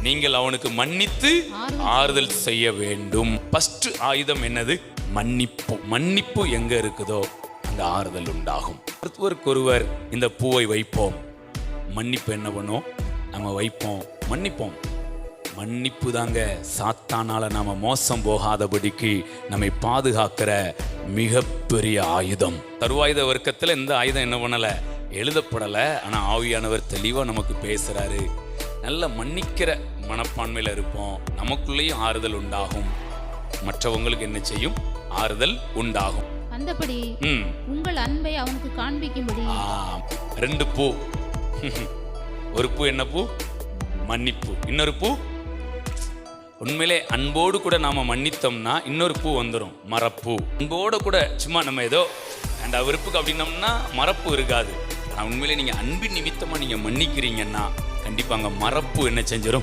நீங்கள் அவனுக்கு மன்னித்து ஆறுதல் செய்ய வேண்டும். ஃபர்ஸ்ட் ஆயுதம் என்னது? மன்னிப்பு. மன்னிப்பு எங்க இருக்குதோ அந்த ஆறுதல் உண்டாகும். ஒருவருக்கொருவர் இந்த பூவை வைப்போம். மன்னிப்பு என்ன பண்ணும்? நம்ம வைப்போம், மன்னிப்போம். மன்னிப்பு தாங்க சாத்தானால நாம மோசம் போகாதபடிக்கு நம்மை பாதுகாக்கிற மிகப்பெரிய ஆயுதம். சர்வாயுத வர்க்கத்தில் இந்த ஆயுதம் என்ன பண்ணல, எழுதப்படல. ஆனா ஆவியானவர் தெளிவா நமக்கு பேசுறாரு. நல்ல மன்னிக்கிற மனப்பான்மையில இருப்போம். நமக்குள்ளேயும் ஆறுதல் உண்டாகும். மற்றவங்களுக்கு என்ன செய்யும்? ஆறுதல் உண்டாகும். அந்தபடி உங்கள் அன்பை அவனுக்கு காண்பிக்கும்படி 2 பூ. ஒரு பூ என்ன பூ? மன்னிப்பு. இன்னொரு பூ உண்மையிலே அன்போடு கூட நாம மன்னித்தோம்னா இன்னொரு பூ வந்துடும், மரப்பூ. அன்போடு கூட சும்மா நம்ம ஏதோ அந்த விருப்புக்கு அப்படின்னோம்னா மரப்பூ இருக்காது. ஆனால் உண்மையிலே நீங்க அன்பின் நிமித்தமா நீங்க மன்னிக்கிறீங்கன்னா கண்டிப்பா அங்க மரப்பூ என்ன செஞ்சிடும்?